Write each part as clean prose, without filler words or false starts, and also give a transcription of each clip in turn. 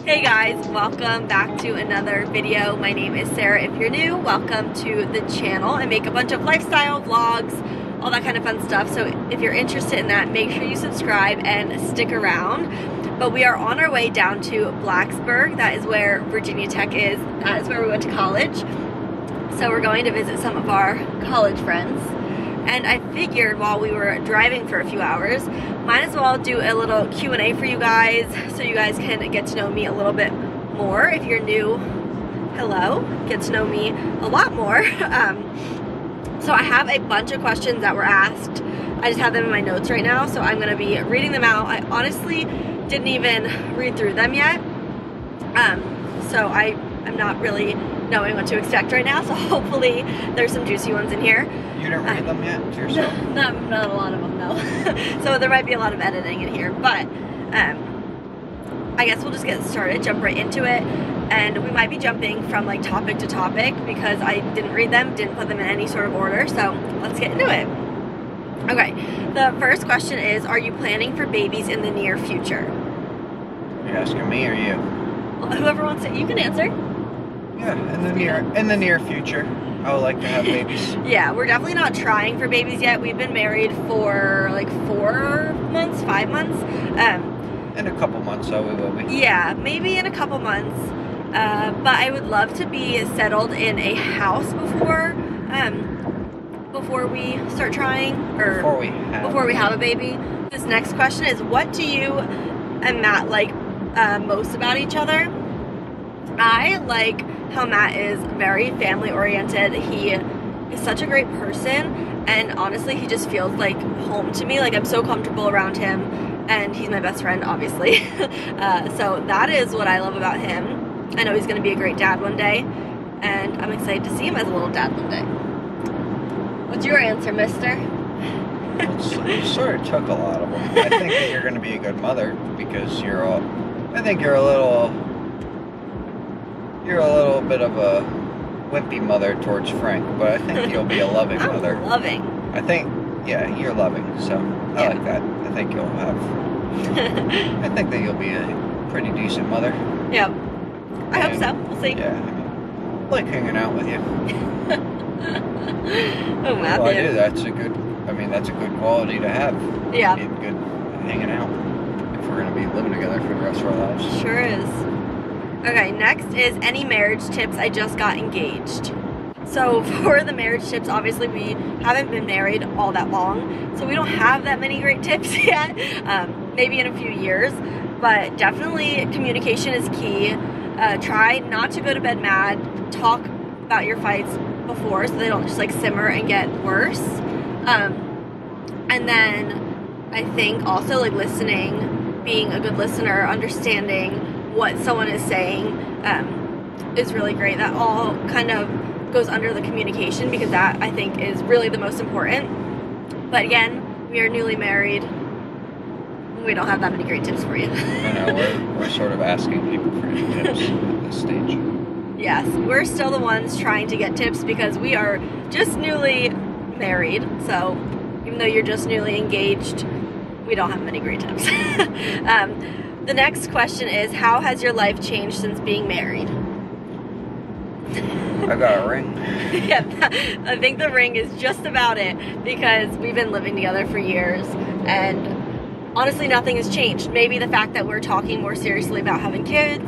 Hey guys, welcome back to another video. My name is Sarah. If you're new, welcome to the channel. I make a bunch of lifestyle vlogs, all that kind of fun stuff. So if you're interested in that, make sure you subscribe and stick around. But we are on our way down to Blacksburg. That is where Virginia Tech is. That is where we went to college. So we're going to visit some of our college friends. And I figured while we were driving for a few hours, might as well do a little Q&A for you guys so you guys can get to know me a little bit more. If you're new, hello, get to know me a lot more. So I have a bunch of questions that were asked. I just have them in my notes right now, so I'm gonna be reading them out. I honestly didn't even read through them yet. So I'm not really knowing what to expect right now, so hopefully there's some juicy ones in here. You didn't read them yet to yourself? Not a lot of them, no. So there might be a lot of editing in here, but I guess we'll just get started, jump right into it, and we might be jumping from like topic to topic because I didn't read them, didn't put them in any sort of order, so let's get into it. Okay, the first question is, are you planning for babies in the near future? Are you asking me or you? Well, whoever wants it, you can answer. Yeah, in the near future, I would like to have babies. Yeah, we're definitely not trying for babies yet. We've been married for like 4 months, 5 months. In a couple months, so we will be. Yeah, maybe in a couple months. But I would love to be settled in a house before we start trying, or before we have a baby. This next question is, what do you and Matt like most about each other? I like how Matt is very family oriented. He is such a great person, and honestly he just feels like home to me. Like, I'm so comfortable around him, and he's my best friend, obviously. So that is what I love about him. I know he's going to be a great dad one day, and I'm excited to see him as a little dad one day. What's your answer, mister? You sort of took a lot of them. I think that you're going to be a good mother because I think you're a little bit of a wimpy mother towards Frank, but I think you'll be a loving mother. Loving. I think, yeah, you're loving, so I like that. I think that you'll be a pretty decent mother. Yeah. I hope so. We'll see. Yeah, I mean, I like hanging out with you. Oh, Matthew. Well, I do. That's a good quality to have. Yeah. Being good hanging out if we're going to be living together for the rest of our lives. Sure is. Okay, next is any marriage tips. I just got engaged. So for the marriage tips, obviously we haven't been married all that long, so we don't have that many great tips yet. Maybe in a few years, but definitely communication is key. Try not to go to bed mad. Talk about your fights before so they don't just like simmer and get worse. And then I think also like listening, being a good listener, understanding what someone is saying is really great. That all kind of goes under the communication, because that I think is really the most important. But again, we are newly married. We don't have that many great tips for you. I know, we're sort of asking people for any tips at this stage. Yes, we're still the ones trying to get tips because we are just newly married. So even though you're just newly engaged, we don't have many great tips. The next question is, how has your life changed since being married? I got a ring. Yeah, I think the ring is just about it, because we've been living together for years, and honestly nothing has changed. Maybe the fact that we're talking more seriously about having kids,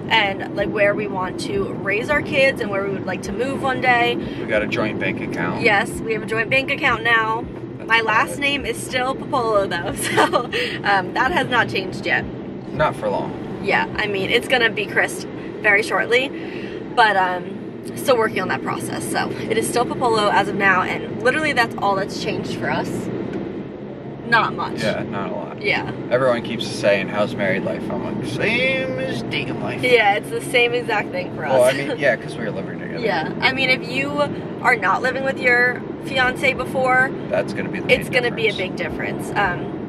and like where we want to raise our kids and where we would like to move one day. We got a joint bank account. Yes, we have a joint bank account now. My last name is still Popolo though, so that has not changed yet. Not for long. Yeah, I mean, it's gonna be Chris very shortly, but still working on that process. So it is still Popolo as of now, and literally that's all that's changed for us. Not much. Yeah, not a lot. Yeah. Everyone keeps saying, how's married life? I'm like, same as dating life. Yeah, it's the same exact thing for us. Well, I mean, yeah, because we're living together. Yeah, I mean, if you are not living with your fiance before, that's gonna be it's gonna be a big difference.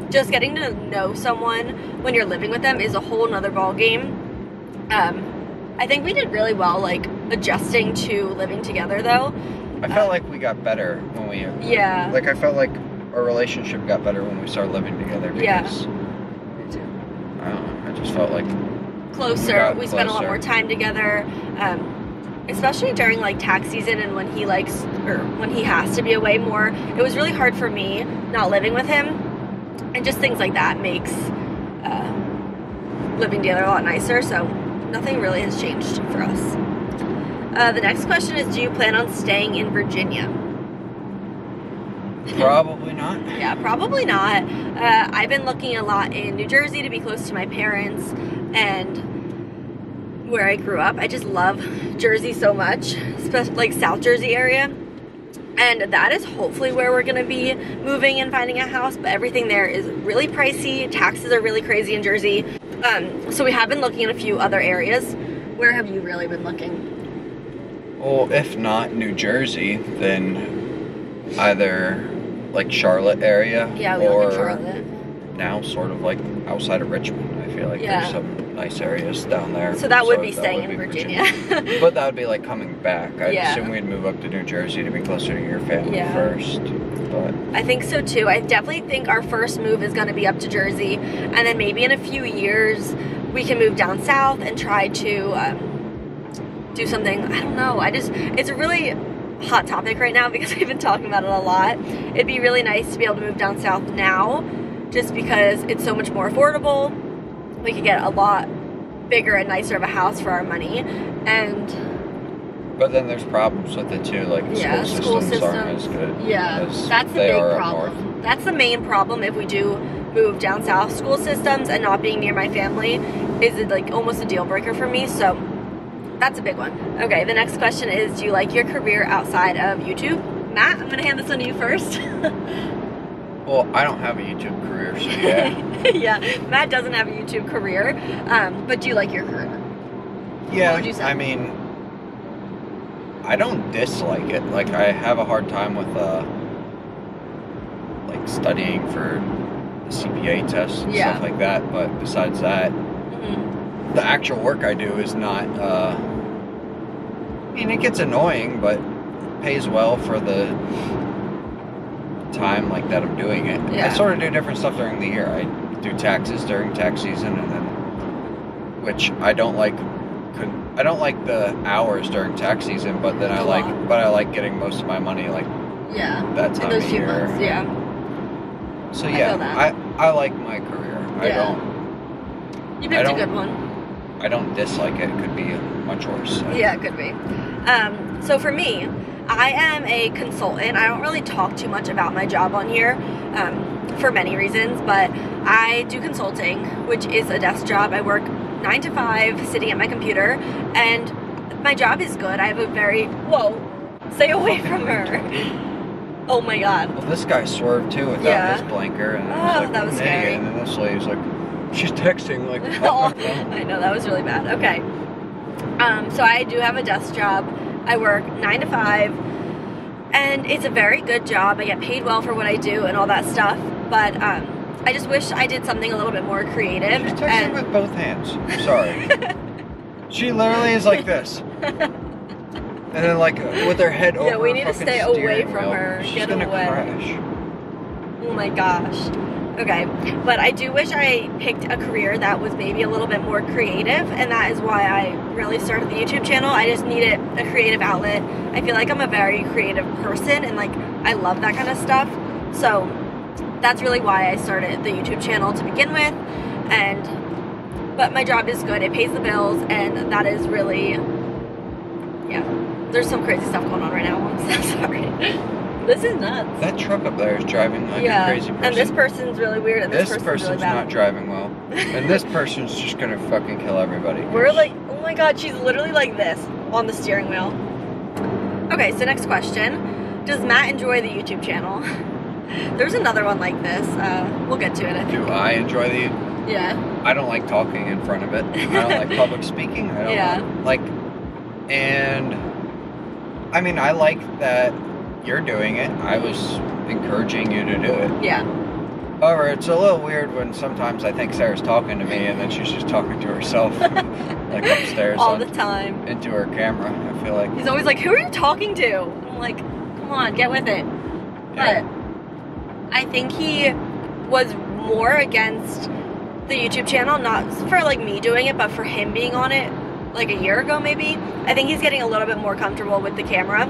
Just getting to know someone when you're living with them is a whole nother ball game. I think we did really well, like, adjusting to living together, though. I felt like we got better when we... Yeah. Like, I felt like our relationship got better when we started living together because... Me too. I don't know, I just felt like closer. We spend a lot more time together, especially during like tax season and when he likes, or when he has to be away more. It was really hard for me not living with him, and just things like that makes living together a lot nicer. So nothing really has changed for us. The next question is, do you plan on staying in Virginia? Probably not. Yeah, probably not. I've been looking a lot in New Jersey to be close to my parents and where I grew up. I just love Jersey so much, especially like South Jersey area. And that is hopefully where we're gonna be moving and finding a house, but everything there is really pricey. Taxes are really crazy in Jersey. So we have been looking in a few other areas. Where have you really been looking? Well, if not New Jersey, then either like Charlotte area, Yeah, we or look in Charlotte. now sort of like outside of Richmond. I feel like there's some nice areas down there. So that would be staying in Virginia. But that would be like coming back. I'd Yeah. assume we'd move up to New Jersey to be closer to your family first. But I think so too. I definitely think our first move is going to be up to Jersey, and then maybe in a few years we can move down south and try to do something. I don't know. It's a really hot topic right now because we've been talking about it a lot. It'd be really nice to be able to move down south now, just because it's so much more affordable. We could get a lot bigger and nicer of a house for our money, but then there's problems with it too, like school systems aren't as good. Yeah, as that's the they big are up problem. north. That's the main problem if we do move down south. School systems and not being near my family is like almost a deal breaker for me, so that's a big one. Okay, the next question is, do you like your career outside of YouTube? Matt, I'm gonna hand this one to you first. Well, I don't have a YouTube career, so yeah. Yeah, Matt doesn't have a YouTube career, but do you like your career? Yeah, What would you say? I mean, I don't dislike it. Like, I have a hard time with like studying for the CPA test and stuff like that, but besides that, the actual work I do is not, I mean, it gets annoying, but pays well for the time like that I'm doing it. Yeah. I sort of do different stuff during the year. I do taxes during tax season, and then, which I don't like the hours during tax season, but then I like getting most of my money like that time in those of few year. months, yeah. So I feel yeah, that. I like my career. You picked a good one. I don't dislike it. It could be much worse. Yeah, it could be. So for me, I am a consultant. I don't really talk too much about my job on here for many reasons, but I do consulting, which is a desk job. I work 9 to 5 sitting at my computer, and my job is good. I have a very, whoa, stay away from her. Oh my god. Well, this guy swerved too without his blinker, and I was like, that was scary. And then this lady's like, she's texting like, Oh, I know, that was really bad. Okay. So I do have a desk job. I work 9 to 5, and it's a very good job. I get paid well for what I do and all that stuff, but I just wish I did something a little bit more creative. She's texting with both hands. I'm sorry. She literally is like this. And then like with her head over. Yeah, we need to stay away from wheel. her. She's Get gonna away. crash. Oh my gosh. Okay, but I do wish I picked a career that was maybe a little bit more creative, and that is why I really started the YouTube channel. I just needed a creative outlet. I feel like I'm a very creative person, and like I love that kind of stuff. So that's really why I started the YouTube channel to begin with. But my job is good. It pays the bills, and that is really, yeah. There's some crazy stuff going on right now. I'm so sorry. This is nuts. That truck up there is driving like a crazy person. And this person's really weird, and this person's really bad. not driving well. And this person's just gonna fucking kill everybody. We're like, oh my god, she's literally like this on the steering wheel. Okay, so next question. Does Matt enjoy the YouTube channel? There's another one like this. We'll get to it, I think. Do I enjoy the... Yeah. I don't like talking in front of it. I don't like public speaking. I don't like... And... I mean, I like that you're doing it. I was encouraging you to do it. Yeah. However, it's a little weird when sometimes I think Sarah's talking to me and then she's just talking to herself, like upstairs. All the time. Into her camera, I feel like. He's always like, who are you talking to? I'm like, come on, get with it. Yeah. But I think he was more against the YouTube channel, not for like me doing it, but for him being on it like a year ago maybe. I think he's getting a little bit more comfortable with the camera,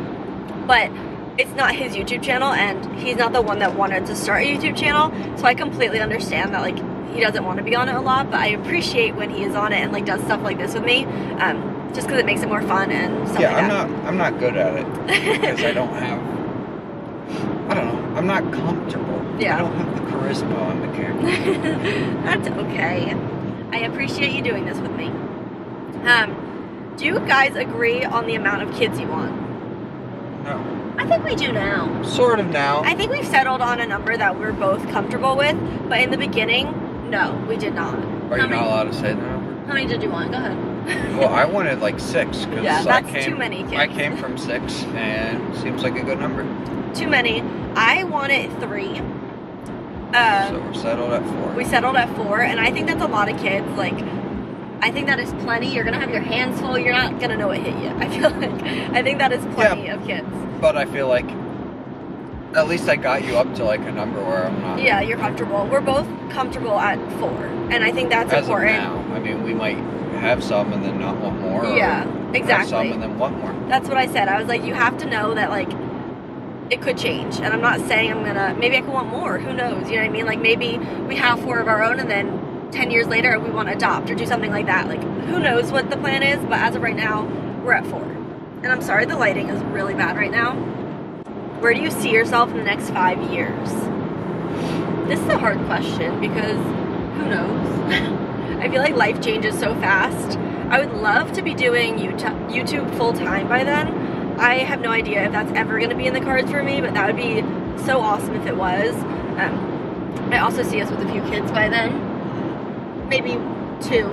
but it's not his YouTube channel, and he's not the one that wanted to start a YouTube channel, so I completely understand that like he doesn't want to be on it a lot, but I appreciate when he is on it and like does stuff like this with me, just because it makes it more fun and stuff like that. I'm not good at it because I don't know, I'm not comfortable. Yeah. I don't have the charisma on the camera. That's okay. I appreciate you doing this with me. Do you guys agree on the amount of kids you want? No. I think we do now. Sort of now. I think we've settled on a number that we're both comfortable with, but in the beginning, no, we did not. Are you not allowed to say the number? How many did you want? Go ahead. Well, I wanted like 6. Yeah, that's too many kids. I came from 6, and seems like a good number. Too many. I wanted 3. So we're settled at 4. We settled at 4, and I think that's a lot of kids. Like, I think that is plenty. You're gonna have your hands full. You're not gonna know what hit you. I think that is plenty of kids. But I feel like at least I got you up to like a number where I'm not. Yeah, you're comfortable. We're both comfortable at 4, and I think that's important. As of now, I mean, we might have some and then not want more. Yeah, exactly. Have some and then want more. That's what I said. I was like, you have to know that like it could change, and I'm not saying maybe I could want more. Who knows? You know what I mean? Like maybe we have 4 of our own, and then 10 years later we want to adopt or do something like that. Like who knows what the plan is? But as of right now, we're at 4. And I'm sorry, the lighting is really bad right now. Where do you see yourself in the next 5 years? This is a hard question because who knows? I feel like life changes so fast. I would love to be doing YouTube full time by then. I have no idea if that's ever going to be in the cards for me, but that would be so awesome if it was. I also see us with a few kids by then. Maybe 2. 2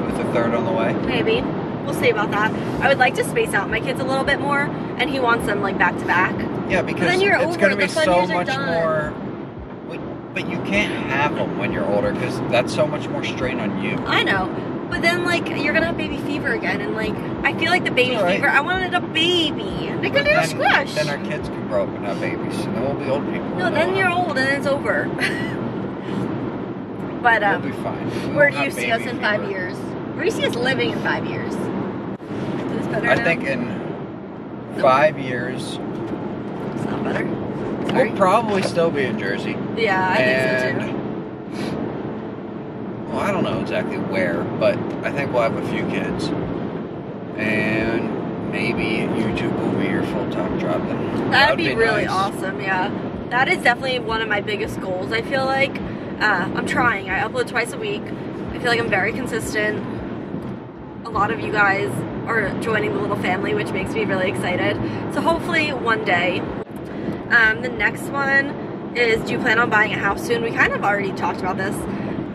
with a 3rd on the way. Maybe. We'll see about that. I would like to space out my kids a little bit more, and he wants them like back to back. Yeah, because then you're it's going to be so much done. more. But you can't have them when you're older because that's so much more strain on you. I know, but then like you're gonna have baby fever again, and like I feel like the baby fever. I wanted a baby. They're gonna do a squish. Then our kids can grow up and have babies, and then we'll be old people. No, then you're old and it's over. But we'll be fine. Where do you see us in 5 years? Where do you see us living in 5 years? Is this better now? think in 5 years. It's not better. Sorry. We'll probably still be in Jersey. Yeah, I think so too. Well, I don't know exactly where, but I think we'll have a few kids. And maybe YouTube will be your full-time job then. That'd be really awesome, yeah. That is definitely one of my biggest goals, I feel like. I'm trying. I upload twice a week. I feel like I'm very consistent. A lot of you guys are joining the little family, which makes me really excited. So hopefully one day. The next one is, do you plan on buying a house soon? We kind of already talked about this.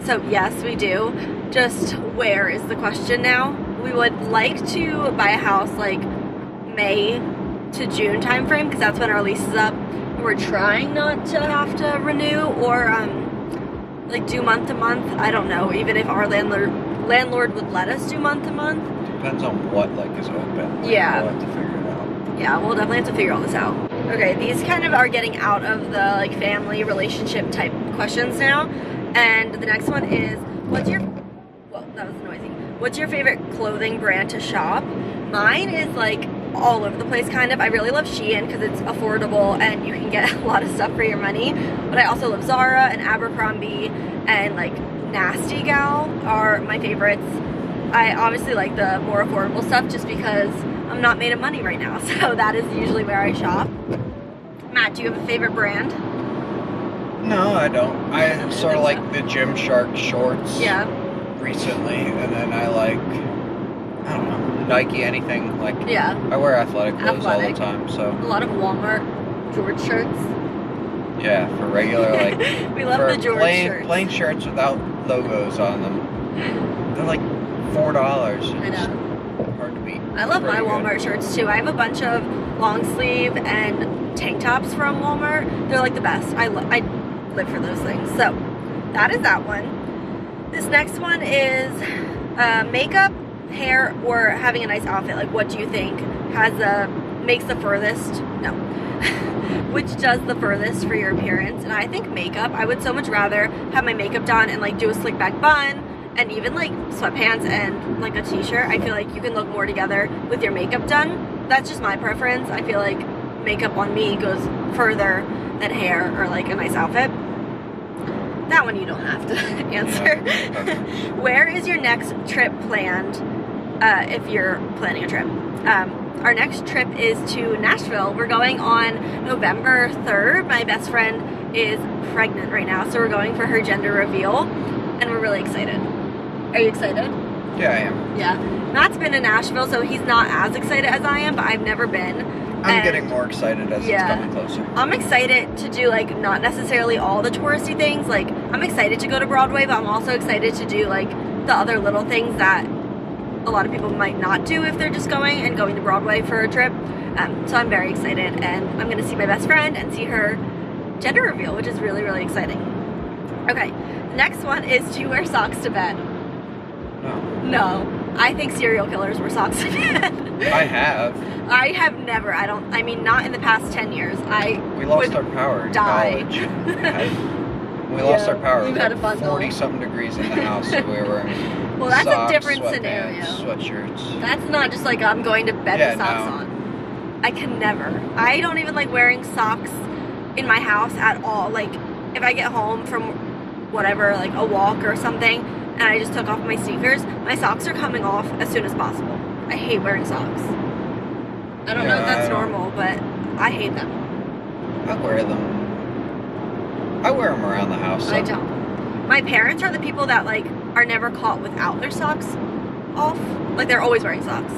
So yes, we do. Just where is the question now. We would like to buy a house like May to June time frame because that's when our lease is up. We're trying not to have to renew or like do month to month. I don't know, even if our landlord would let us do month to month. Depends on what like is open. Yeah. We'll have to figure it out. Yeah, we'll definitely have to figure all this out. Okay, these kind of are getting out of the like family relationship type questions now. And the next one is, what's your favorite clothing brand to shop? Mine is like all over the place kind of. I really love Shein because it's affordable and you can get a lot of stuff for your money. But I also love Zara and Abercrombie and like Nasty Gal are my favorites. I obviously like the more affordable stuff just because I'm not made of money right now. So that is usually where I shop. Matt, do you have a favorite brand? No, I don't. I sort of like the Gymshark shorts. Yeah. Recently, and then I like, I don't know, Nike, anything like. Yeah. I wear athletic clothes all the time, so. A lot of Walmart George shirts. Yeah, for regular like. We love the George shirts. Plain shirts without logos on them. They're like $4. I know. Hard to beat. I love my Walmart shirts too. I have a bunch of long sleeve and tank tops from Walmart. They're like the best. I live for those things. So that is that one. This next one is makeup, hair, or having a nice outfit. Like, what do you think makes the furthest? No. which does the furthest for your appearance. And I think makeup, I would so much rather have my makeup done and like do a slick back bun and even like sweatpants and like a t-shirt. I feel like you can look more together with your makeup done. That's just my preference. I feel like makeup on me goes further than hair or like a nice outfit. That one you don't have to answer. Yeah. Where is your next trip planned if you're planning a trip? Our next trip is to Nashville. We're going on November 3rd. My best friend is pregnant right now, so we're going for her gender reveal, and we're really excited. Are you excited? Yeah, I am. Yeah. Matt's been to Nashville, so he's not as excited as I am, but I've never been. I'm getting more excited as it's coming closer. I'm excited to do like not necessarily all the touristy things. Like I'm excited to go to Broadway, but I'm also excited to do like the other little things that a lot of people might not do if they're just going to Broadway for a trip. So I'm very excited, and I'm gonna see my best friend and see her gender reveal, which is really, really exciting. Okay, the next one is to wear socks to bed. No. I think serial killers wear socks to bed. I have. I have never. I mean, not in the past 10 years. We lost our power in college. We lost our power. You had a bundle. 40-something degrees in the house, so we were wearing well, that's socks, a different sweatpants, scenario. Sweatshirts. That's not just like I'm going to bed with socks on. I can never. I don't even like wearing socks in my house at all. Like, if I get home from whatever, like a walk or something, and I just took off my sneakers, my socks are coming off as soon as possible. I hate wearing socks. I don't know if that's normal, but I hate them. I wear them. I wear them around the house. So. I don't. My parents are the people that like are never caught without their socks off. Like they're always wearing socks.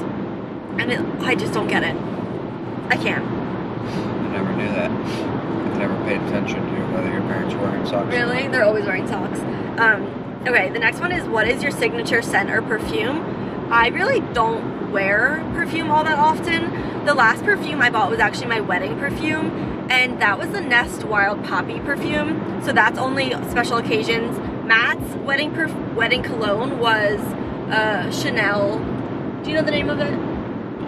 And I just don't get it. I can't. I never knew that. I never paid attention to whether your parents were wearing socks. Really? They're always wearing socks. Okay, the next one is, what is your signature scent or perfume? I really don't wear perfume all that often. The last perfume I bought was actually my wedding perfume, and that was the Nest Wild Poppy perfume. So that's only special occasions. Matt's wedding cologne was Chanel. Do you know the name of it?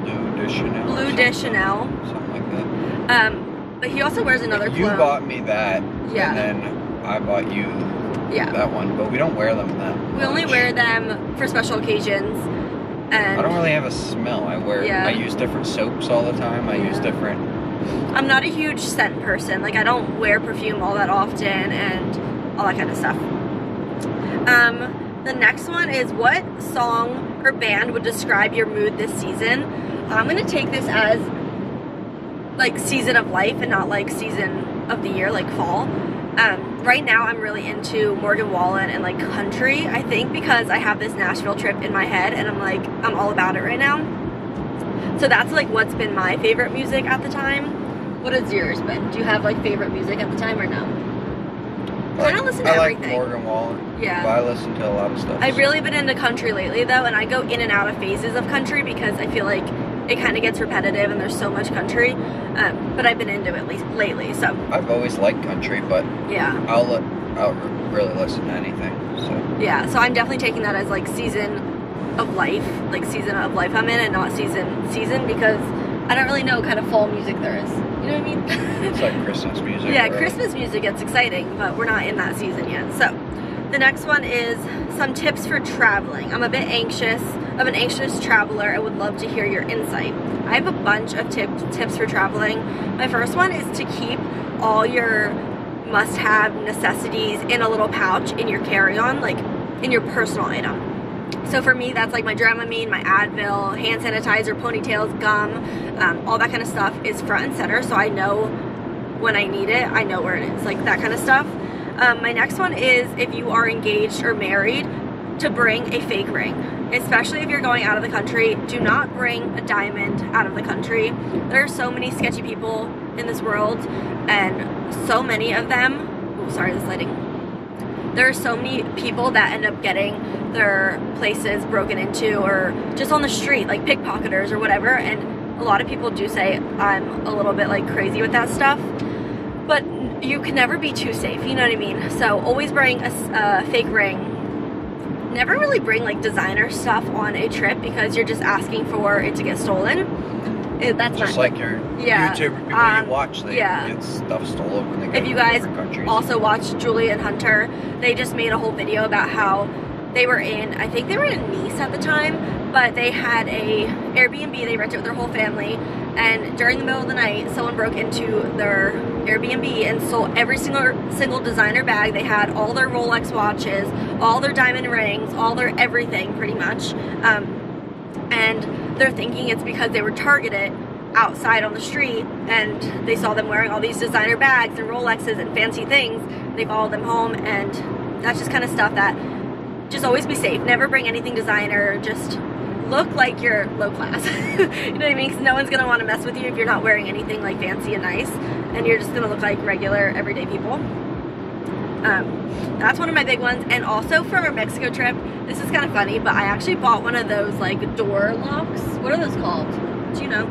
Bleu de Chanel. Bleu de Chanel. Something like that. But he also wears another cologne. You bought me that, yeah, and then I bought you that one, but we don't wear them that much. We only wear them for special occasions. And I don't really have a smell. I use different soaps all the time. I use different... I'm not a huge scent person. Like, I don't wear perfume all that often and all that kind of stuff. The next one is, what song or band would describe your mood this season? I'm going to take this as, like, season of life and not, like, season of the year, like fall. Right now I'm really into Morgan Wallen and like country, I think, because I have this Nashville trip in my head and I'm all about it right now. So that's like what's been my favorite music at the time. What has yours been? Do you have like favorite music at the time or no? I don't listen to everything. I like Morgan Wallen. Yeah. But I listen to a lot of stuff. I've really been into country lately though, and I go in and out of phases of country because I feel like it kind of gets repetitive and there's so much country, but I've been into it lately, so. I've always liked country, but yeah, I'll really listen to anything, so. Yeah, so I'm definitely taking that as like season of life I'm in, and not season, because I don't really know what kind of fall music there is. You know what I mean? It's like Christmas music. Yeah, right? Christmas music gets exciting, but we're not in that season yet. So, the next one is some tips for traveling. I'm a bit anxious. I'm an anxious traveler. I would love to hear your insight. I have a bunch of tips for traveling. My first one is to keep all your must-have necessities in a little pouch in your carry-on, like in your personal item. So for me, that's like my Dramamine, my Advil, hand sanitizer, ponytails, gum, all that kind of stuff is front and center, so I know when I need it, I know where it is, like that kind of stuff. My next one is, if you are engaged or married, to bring a fake ring. Especially if you're going out of the country, do not bring a diamond out of the country. There are so many sketchy people in this world, and so many of them, oh, sorry, this lighting. There are so many people that end up getting their places broken into, or just on the street, like pickpocketers or whatever, and a lot of people do say I'm a little bit like crazy with that stuff, but you can never be too safe, you know what I mean? So always bring a fake ring. Never really bring like designer stuff on a trip because you're just asking for it to get stolen. That's just not, like your yeah. YouTuber people you watch, they get stuff stolen when they go if you to guys different countries. also watch Julie and Hunter, they just made a whole video about how they were in, I think they were in Nice at the time, but they had a Airbnb, they rented with their whole family, and during the middle of the night, someone broke into their Airbnb and stole every single designer bag. They had all their Rolex watches, all their diamond rings, all their everything pretty much, and they're thinking it's because they were targeted outside on the street and they saw them wearing all these designer bags and Rolexes and fancy things. They followed them home, and that's just kind of stuff that, just always be safe. Never bring anything designer. Just look like you're low class. You know what I mean? Because no one's going to want to mess with you if you're not wearing anything like fancy and nice, and you're just going to look like regular everyday people. That's one of my big ones. And also for our Mexico trip, this is kind of funny, but I actually bought one of those like door locks. What are those called? Do you know?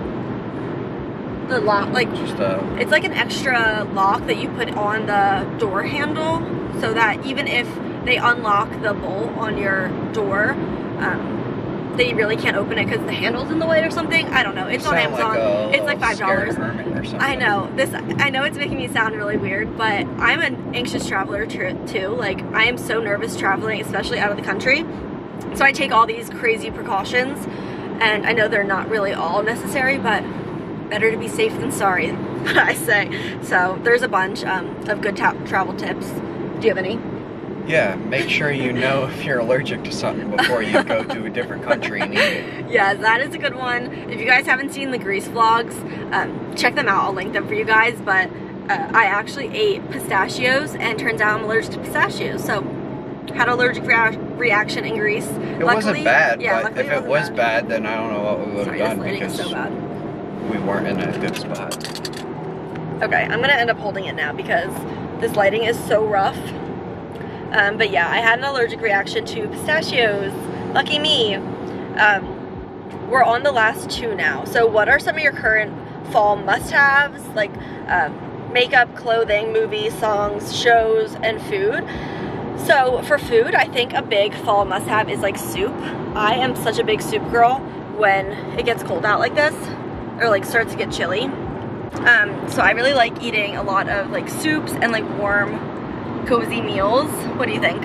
The lock, like, it's like an extra lock that you put on the door handle so that even if they unlock the bolt on your door, they really can't open it because the handle's in the way or something. I don't know. It's on Amazon. It's like $5. I know. I know it's making me sound really weird, but I'm an anxious traveler too. Like, I am so nervous traveling, especially out of the country. So I take all these crazy precautions, and I know they're not really all necessary, but better to be safe than sorry, I say. So there's a bunch of good travel tips. Do you have any? Yeah, make sure you know if you're allergic to something before you go to a different country and eat it. Yeah, that is a good one. If you guys haven't seen the Greece vlogs, check them out. I'll link them for you guys. But I actually ate pistachios, and turns out I'm allergic to pistachios. So had an allergic reaction in Greece. It wasn't bad, but if it was bad, then I don't know what we would have done, because so bad. We weren't in a good spot. Okay, I'm gonna end up holding it now because this lighting is so rough. But yeah, I had an allergic reaction to pistachios. Lucky me. We're on the last two now. So what are some of your current fall must-haves? Like makeup, clothing, movies, songs, shows, and food. So for food, I think a big fall must-have is like soup. I am such a big soup girl when it gets cold out like this, or like starts to get chilly. So I really like eating a lot of like soups and like warm, cozy meals. What do you think?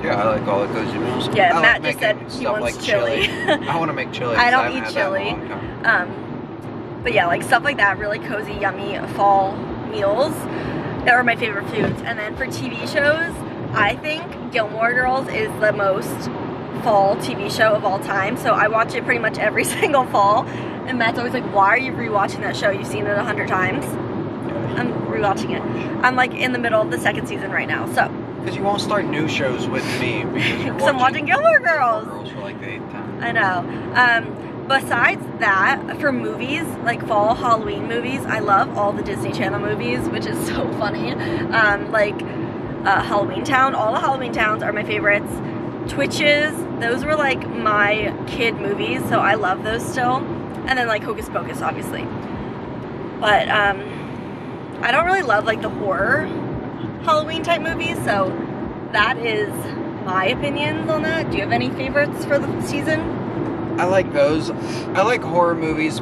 Yeah, I like all the cozy meals. Yeah, Matt just said he wants like chili. I want to make chili. I don't eat chili. But yeah, like stuff like that, really cozy, yummy fall meals are my favorite foods. And then for TV shows, I think Gilmore Girls is the most fall TV show of all time. So I watch it pretty much every single fall. And Matt's always like, why are you rewatching that show? You've seen it 100 times. I'm rewatching it. I'm like in the middle of the second season right now, so. Because you won't start new shows with me because I'm watching Gilmore Girls. For like the 8th time. I know. Besides that, for movies, like fall Halloween movies, I love all the Disney Channel movies, which is so funny. Like Halloween Town, all the Halloween Towns are my favorites. Twitches, those were like my kid movies, so I love those still. And then like Hocus Pocus, obviously. But I don't really love like the horror Halloween type movies, so that is my opinions on that. Do you have any favorites for the season? I like those. I like horror movies,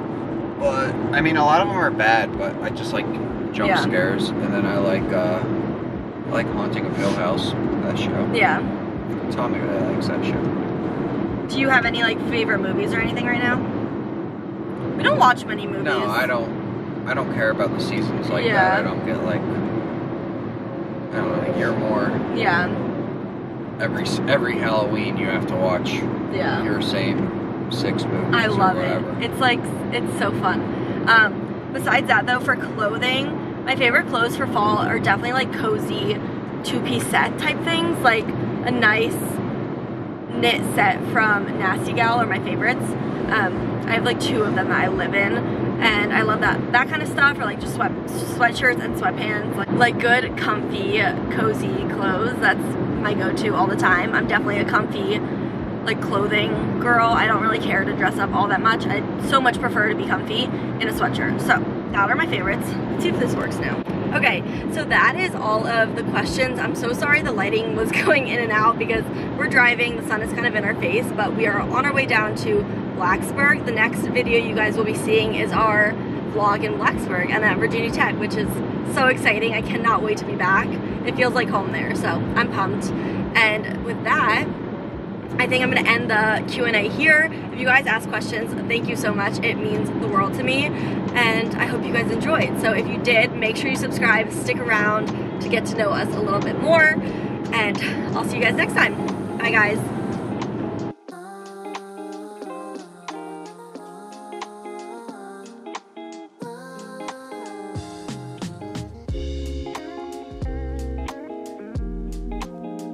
but I mean a lot of them are bad, but I just like jump scares. And then I like Haunting of Hill House, that show. Yeah. Tommy really likes that show. Do you have any like favorite movies or anything right now? We don't watch many movies. No, I don't care about the seasons like that. I don't get like, I don't know, you're more. Yeah. Every Halloween you have to watch your same 6 movies. I love it. It's like, it's so fun. Besides that though, for clothing, my favorite clothes for fall are definitely like cozy 2-piece set type things. Like a nice knit set from Nasty Gal are my favorites. I have like 2 of them that I live in, and I love that kind of stuff, or like just sweatshirts and sweatpants, like good comfy cozy clothes. That's my go-to all the time. I'm definitely a comfy like clothing girl. I don't really care to dress up all that much. I so much prefer to be comfy in a sweatshirt. So that are my favorites. Let's see if this works now. Okay, so that is all of the questions. I'm so sorry the lighting was going in and out because we're driving, the sun is kind of in our face, but we are on our way down to Blacksburg. The next video you guys will be seeing is our vlog in Blacksburg and at Virginia Tech, which is so exciting. I cannot wait to be back. It feels like home there, so I'm pumped. And with that, I think I'm gonna end the Q&A here. If you guys ask questions, thank you so much. It means the world to me, and I hope you guys enjoyed. So if you did, make sure you subscribe, stick around to get to know us a little bit more, and I'll see you guys next time. Bye guys.